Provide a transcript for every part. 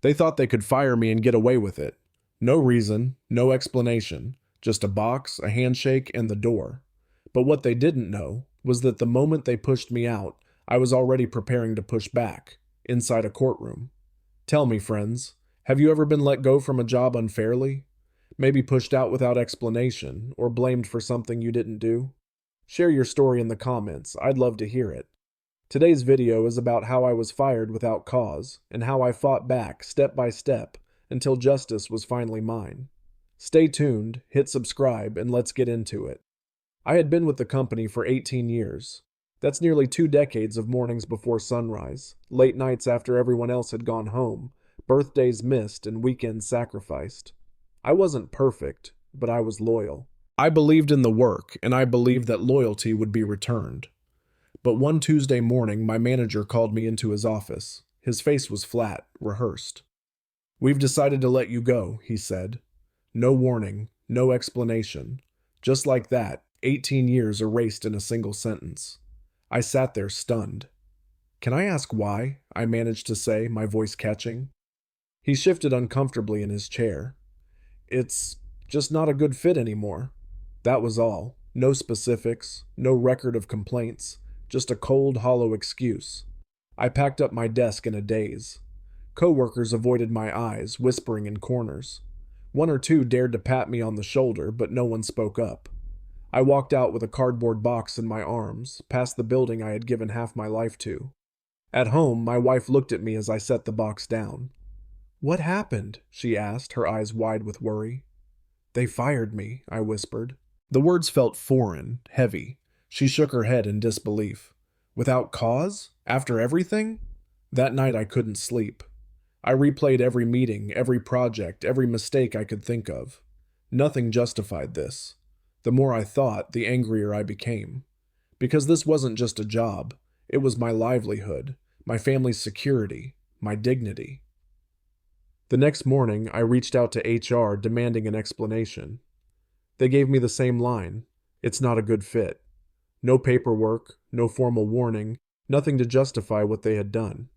They thought they could fire me and get away with it. No reason, no explanation, just a box, a handshake, and the door. But what they didn't know was that the moment they pushed me out, I was already preparing to push back, inside a courtroom. Tell me, friends, have you ever been let go from a job unfairly? Maybe pushed out without explanation, or blamed for something you didn't do? Share your story in the comments, I'd love to hear it. Today's video is about how I was fired without cause, and how I fought back step by step until justice was finally mine. Stay tuned, hit subscribe, and let's get into it. I had been with the company for 18 years. That's nearly 2 decades of mornings before sunrise, late nights after everyone else had gone home, birthdays missed, and weekends sacrificed. I wasn't perfect, but I was loyal. I believed in the work, and I believed that loyalty would be returned. But one Tuesday morning, my manager called me into his office. His face was flat, rehearsed. "We've decided to let you go," he said. No warning, no explanation. Just like that, 18 years erased in a single sentence. I sat there stunned. "Can I ask why?" I managed to say, my voice catching. He shifted uncomfortably in his chair. "It's just not a good fit anymore." That was all. No specifics, no record of complaints, just a cold, hollow excuse. I packed up my desk in a daze. Coworkers avoided my eyes, whispering in corners. 1 or 2 dared to pat me on the shoulder, but no one spoke up. I walked out with a cardboard box in my arms, past the building I had given half my life to. At home, my wife looked at me as I set the box down. "What happened?" she asked, her eyes wide with worry. "They fired me," I whispered. The words felt foreign, heavy. She shook her head in disbelief. "Without cause? After everything?" That night I couldn't sleep. I replayed every meeting, every project, every mistake I could think of. Nothing justified this. The more I thought, the angrier I became. Because this wasn't just a job. It was my livelihood, my family's security, my dignity. The next morning, I reached out to HR demanding an explanation. They gave me the same line: "It's not a good fit." No paperwork, no formal warning, nothing to justify what they had done.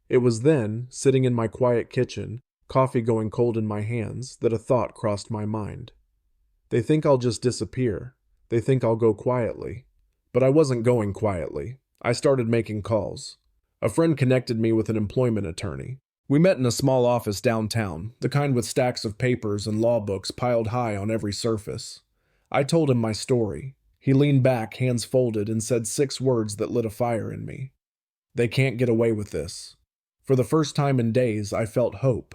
It was then, sitting in my quiet kitchen, coffee going cold in my hands, that a thought crossed my mind. They think I'll just disappear. They think I'll go quietly. But I wasn't going quietly. I started making calls. A friend connected me with an employment attorney. We met in a small office downtown, the kind with stacks of papers and law books piled high on every surface. I told him my story. He leaned back, hands folded, and said 6 words that lit a fire in me. "They can't get away with this." For the first time in days, I felt hope.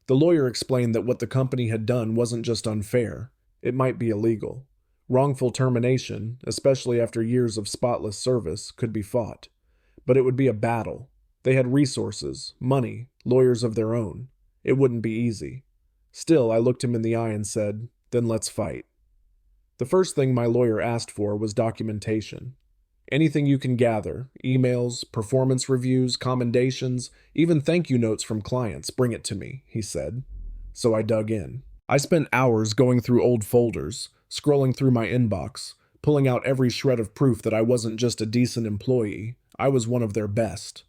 The lawyer explained that what the company had done wasn't just unfair. It might be illegal. Wrongful termination, especially after years of spotless service, could be fought. But it would be a battle. They had resources, money, lawyers of their own. It wouldn't be easy. Still, I looked him in the eye and said, "Then let's fight." The first thing my lawyer asked for was documentation. "Anything you can gather, emails, performance reviews, commendations, even thank you notes from clients, bring it to me," he said. So I dug in. I spent hours going through old folders, scrolling through my inbox, pulling out every shred of proof that I wasn't just a decent employee, I was one of their best.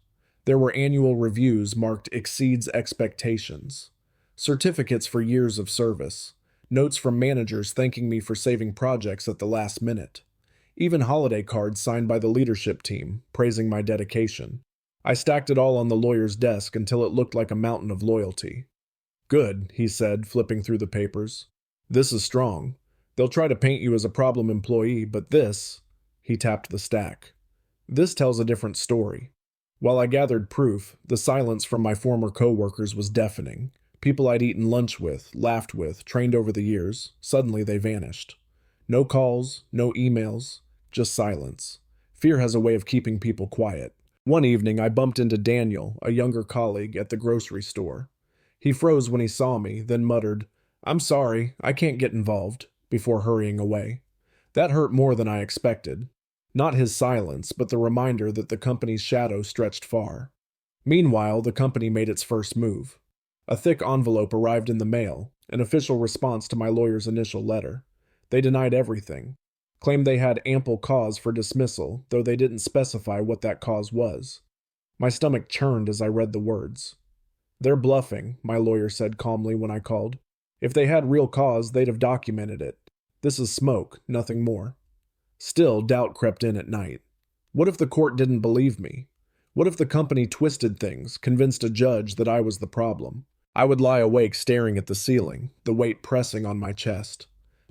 There were annual reviews marked "exceeds expectations," certificates for years of service, notes from managers thanking me for saving projects at the last minute. Even holiday cards signed by the leadership team, praising my dedication. I stacked it all on the lawyer's desk until it looked like a mountain of loyalty. "Good," he said, flipping through the papers. "This is strong. They'll try to paint you as a problem employee, but this," he tapped the stack, "this tells a different story." While I gathered proof, the silence from my former coworkers was deafening. People I'd eaten lunch with, laughed with, trained over the years, suddenly they vanished. No calls, no emails, just silence. Fear has a way of keeping people quiet. One evening, I bumped into Daniel, a younger colleague, at the grocery store. He froze when he saw me, then muttered, "I'm sorry, I can't get involved," before hurrying away. That hurt more than I expected. Not his silence, but the reminder that the company's shadow stretched far. Meanwhile, the company made its first move. A thick envelope arrived in the mail, an official response to my lawyer's initial letter. They denied everything, claimed they had ample cause for dismissal, though they didn't specify what that cause was. My stomach churned as I read the words. "They're bluffing," my lawyer said calmly when I called. "If they had real cause, they'd have documented it. This is smoke, nothing more." Still, doubt crept in at night. What if the court didn't believe me? What if the company twisted things, convinced a judge that I was the problem? I would lie awake staring at the ceiling, the weight pressing on my chest.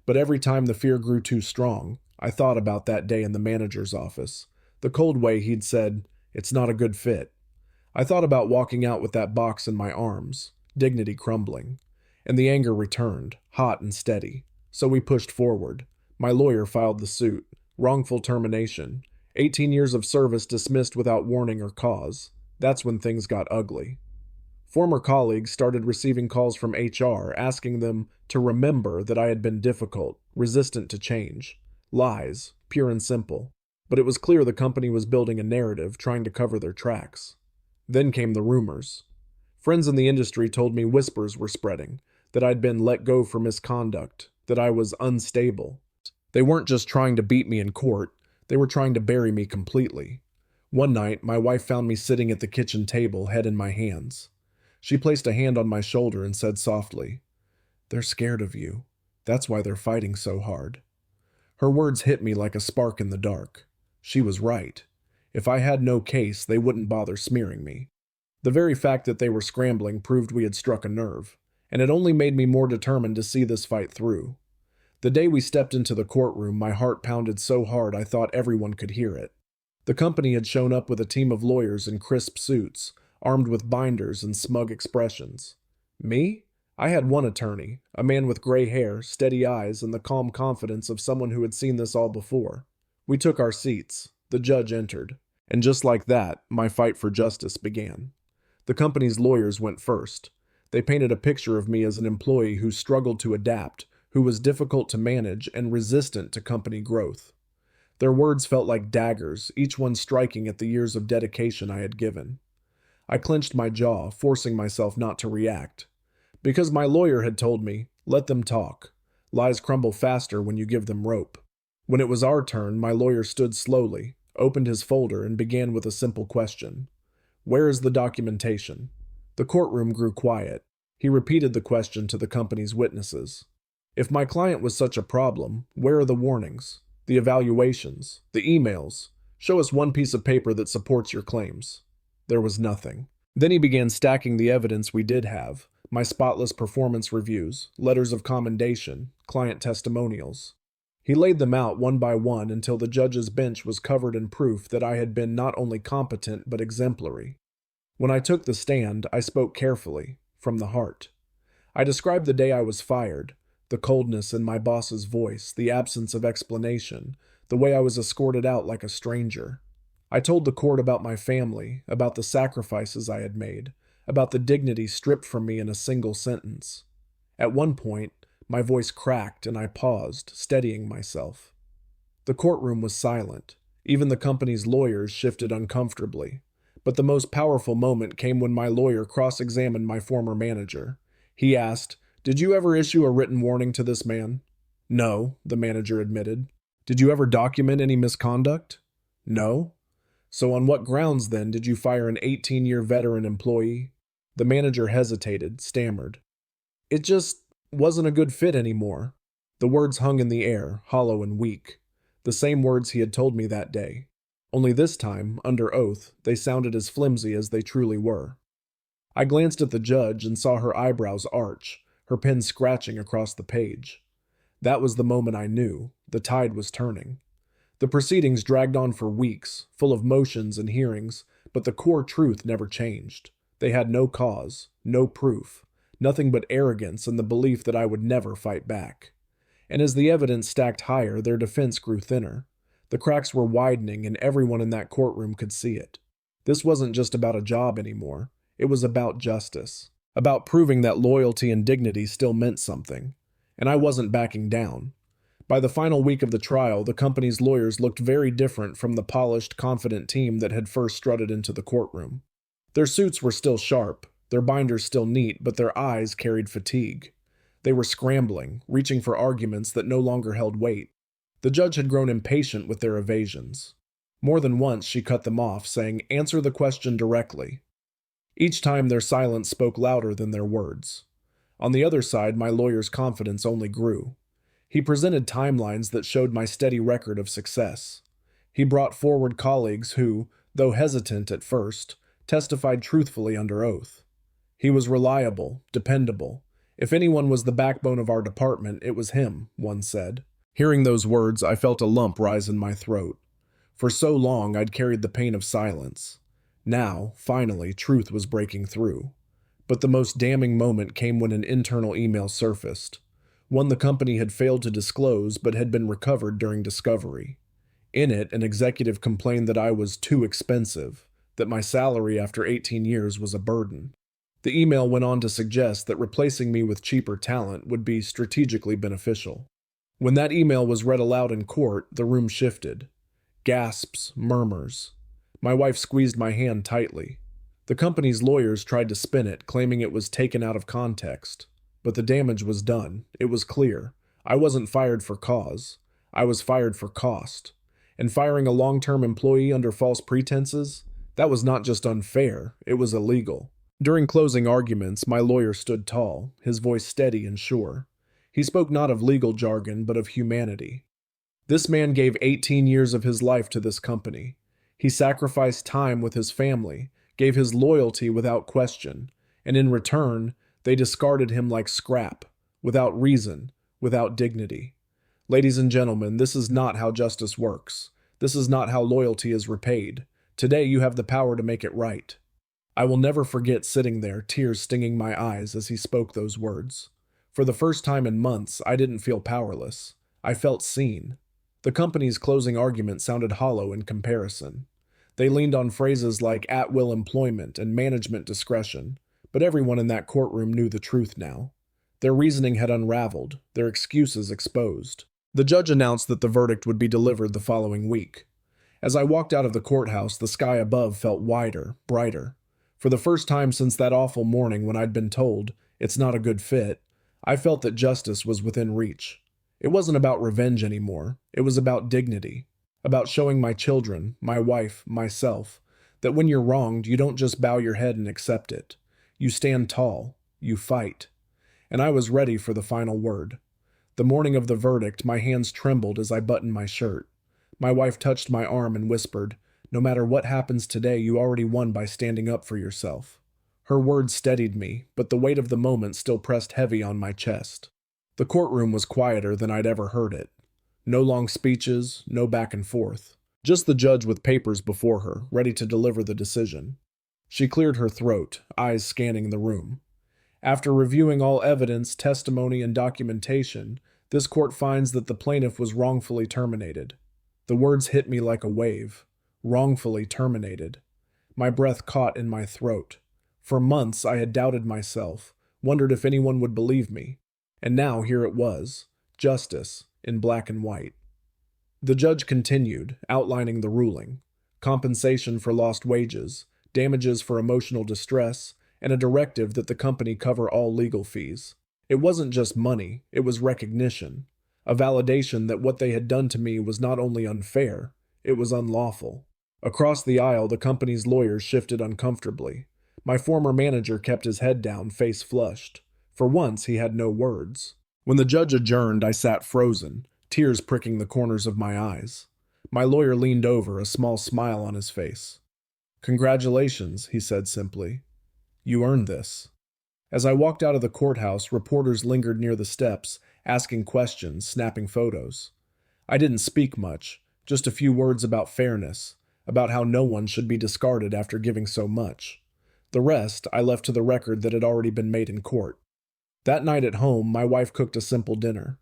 But every time the fear grew too strong, I thought about that day in the manager's office, the cold way he'd said, "It's not a good fit." I thought about walking out with that box in my arms, dignity crumbling. And the anger returned, hot and steady. So we pushed forward. My lawyer filed the suit. Wrongful termination. 18 years of service dismissed without warning or cause. That's when things got ugly. Former colleagues started receiving calls from HR asking them to remember that I had been difficult, resistant to change. Lies, pure and simple. But it was clear the company was building a narrative, trying to cover their tracks. Then came the rumors. Friends in the industry told me whispers were spreading, that I'd been let go for misconduct, that I was unstable. They weren't just trying to beat me in court, they were trying to bury me completely. One night, my wife found me sitting at the kitchen table, head in my hands. She placed a hand on my shoulder and said softly, "They're scared of you. That's why they're fighting so hard." Her words hit me like a spark in the dark. She was right. If I had no case, they wouldn't bother smearing me. The very fact that they were scrambling proved we had struck a nerve, and it only made me more determined to see this fight through. The day we stepped into the courtroom, my heart pounded so hard I thought everyone could hear it. The company had shown up with a team of lawyers in crisp suits, armed with binders and smug expressions. Me? I had one attorney, a man with gray hair, steady eyes, and the calm confidence of someone who had seen this all before. We took our seats. The judge entered. And just like that, my fight for justice began. The company's lawyers went first. They painted a picture of me as an employee who struggled to adapt, who was difficult to manage and resistant to company growth. Their words felt like daggers, each one striking at the years of dedication I had given. I clenched my jaw, forcing myself not to react. Because my lawyer had told me, let them talk. Lies crumble faster when you give them rope. When it was our turn, my lawyer stood slowly, opened his folder, and began with a simple question. "Where is the documentation?" The courtroom grew quiet. He repeated the question to the company's witnesses. If my client was such a problem, where are the warnings, the evaluations, the emails? Show us one piece of paper that supports your claims. There was nothing. Then he began stacking the evidence we did have, my spotless performance reviews, letters of commendation, client testimonials. He laid them out one by one until the judge's bench was covered in proof that I had been not only competent but exemplary. When I took the stand, I spoke carefully, from the heart. I described the day I was fired, the coldness in my boss's voice, the absence of explanation, the way I was escorted out like a stranger. I told the court about my family, about the sacrifices I had made, about the dignity stripped from me in a single sentence. At one point, my voice cracked and I paused, steadying myself. The courtroom was silent. Even the company's lawyers shifted uncomfortably. But the most powerful moment came when my lawyer cross-examined my former manager. He asked, "Did you ever issue a written warning to this man?" "No," the manager admitted. "Did you ever document any misconduct?" "No." "So on what grounds, then, did you fire an 18-year veteran employee?" The manager hesitated, stammered. "It just wasn't a good fit anymore." The words hung in the air, hollow and weak. The same words he had told me that day. Only this time, under oath, they sounded as flimsy as they truly were. I glanced at the judge and saw her eyebrows arch, her pen scratching across the page. That was the moment I knew. The tide was turning. The proceedings dragged on for weeks, full of motions and hearings, but the core truth never changed. They had no cause, no proof, nothing but arrogance and the belief that I would never fight back. And as the evidence stacked higher, their defense grew thinner. The cracks were widening and everyone in that courtroom could see it. This wasn't just about a job anymore. It was about justice, about proving that loyalty and dignity still meant something. And I wasn't backing down. By the final week of the trial, the company's lawyers looked very different from the polished, confident team that had first strutted into the courtroom. Their suits were still sharp, their binders still neat, but their eyes carried fatigue. They were scrambling, reaching for arguments that no longer held weight. The judge had grown impatient with their evasions. More than once she cut them off, saying, "Answer the question directly." Each time their silence spoke louder than their words. On the other side, my lawyer's confidence only grew. He presented timelines that showed my steady record of success. He brought forward colleagues who, though hesitant at first, testified truthfully under oath. He was reliable, dependable. If anyone was the backbone of our department, it was him, one said. Hearing those words, I felt a lump rise in my throat. For so long, I'd carried the pain of silence. Now, finally, truth was breaking through. But the most damning moment came when an internal email surfaced. One the company had failed to disclose but had been recovered during discovery. In it, an executive complained that I was too expensive, that my salary after 18 years was a burden. The email went on to suggest that replacing me with cheaper talent would be strategically beneficial. When that email was read aloud in court, the room shifted. Gasps, murmurs. My wife squeezed my hand tightly. The company's lawyers tried to spin it, claiming it was taken out of context. But the damage was done. It was clear. I wasn't fired for cause. I was fired for cost. And firing a long-term employee under false pretenses? That was not just unfair, it was illegal. During closing arguments, my lawyer stood tall, his voice steady and sure. He spoke not of legal jargon, but of humanity. This man gave 18 years of his life to this company. He sacrificed time with his family, gave his loyalty without question, and in return, they discarded him like scrap, without reason, without dignity. Ladies and gentlemen, this is not how justice works. This is not how loyalty is repaid. Today you have the power to make it right. I will never forget sitting there, tears stinging my eyes as he spoke those words. For the first time in months, I didn't feel powerless. I felt seen. The company's closing argument sounded hollow in comparison. They leaned on phrases like at-will employment and management discretion, but everyone in that courtroom knew the truth now. Their reasoning had unraveled, their excuses exposed. The judge announced that the verdict would be delivered the following week. As I walked out of the courthouse, the sky above felt wider, brighter. For the first time since that awful morning when I'd been told, it's not a good fit, I felt that justice was within reach. It wasn't about revenge anymore. It was about dignity. About showing my children, my wife, myself, that when you're wronged, you don't just bow your head and accept it. You stand tall. You fight. And I was ready for the final word. The morning of the verdict, my hands trembled as I buttoned my shirt. My wife touched my arm and whispered, "No matter what happens today, you already won by standing up for yourself." Her words steadied me, but the weight of the moment still pressed heavy on my chest. The courtroom was quieter than I'd ever heard it. No long speeches, no back and forth. Just the judge with papers before her, ready to deliver the decision. She cleared her throat, eyes scanning the room. After reviewing all evidence, testimony, and documentation, this court finds that the plaintiff was wrongfully terminated. The words hit me like a wave. Wrongfully terminated. My breath caught in my throat. For months I had doubted myself, wondered if anyone would believe me. And now here it was. Justice, in black and white. The judge continued, outlining the ruling. Compensation for lost wages, damages for emotional distress, and a directive that the company cover all legal fees. It wasn't just money, it was recognition. A validation that what they had done to me was not only unfair, it was unlawful. Across the aisle, the company's lawyers shifted uncomfortably. My former manager kept his head down, face flushed. For once, he had no words. When the judge adjourned, I sat frozen, tears pricking the corners of my eyes. My lawyer leaned over, a small smile on his face. "Congratulations," he said simply. "You earned this." As I walked out of the courthouse, reporters lingered near the steps, asking questions, snapping photos. I didn't speak much, just a few words about fairness, about how no one should be discarded after giving so much. The rest I left to the record that had already been made in court. That night at home, my wife cooked a simple dinner.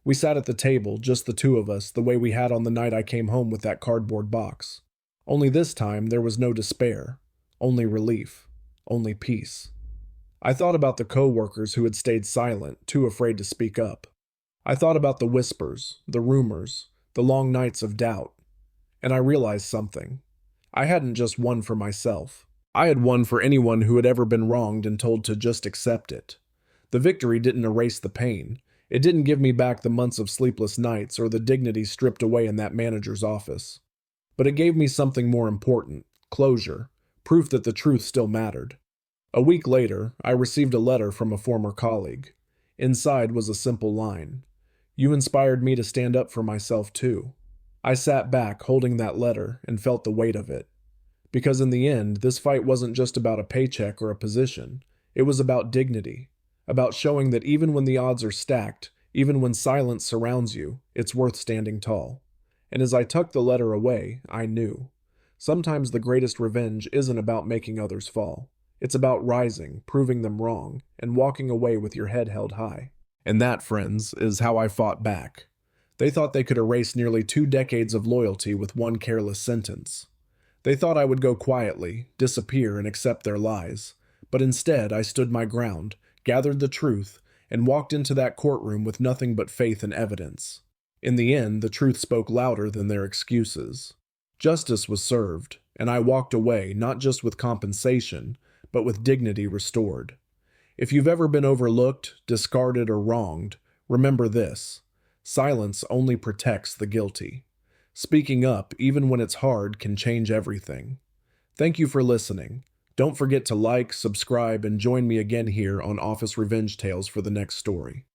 We sat at the table, just the two of us, the way we had on the night I came home with that cardboard box. Only this time there was no despair, only relief, only peace. I thought about the co-workers who had stayed silent, too afraid to speak up. I thought about the whispers, the rumors, the long nights of doubt. And I realized something. I hadn't just won for myself. I had won for anyone who had ever been wronged and told to just accept it. The victory didn't erase the pain. It didn't give me back the months of sleepless nights or the dignity stripped away in that manager's office. But it gave me something more important, closure, proof that the truth still mattered. A week later, I received a letter from a former colleague. Inside was a simple line: "You inspired me to stand up for myself too." I sat back holding that letter and felt the weight of it. Because in the end, this fight wasn't just about a paycheck or a position. It was about dignity, about showing that even when the odds are stacked, even when silence surrounds you, it's worth standing tall. And as I tucked the letter away, I knew. Sometimes the greatest revenge isn't about making others fall. It's about rising, proving them wrong, and walking away with your head held high. And that, friends, is how I fought back. They thought they could erase nearly 2 decades of loyalty with one careless sentence. They thought I would go quietly, disappear, and accept their lies. But instead, I stood my ground, gathered the truth, and walked into that courtroom with nothing but faith and evidence. In the end, the truth spoke louder than their excuses. Justice was served, and I walked away not just with compensation, but with dignity restored. If you've ever been overlooked, discarded, or wronged, remember this: silence only protects the guilty. Speaking up, even when it's hard, can change everything. Thank you for listening. Don't forget to like, subscribe, and join me again here on Office Revenge Tales for the next story.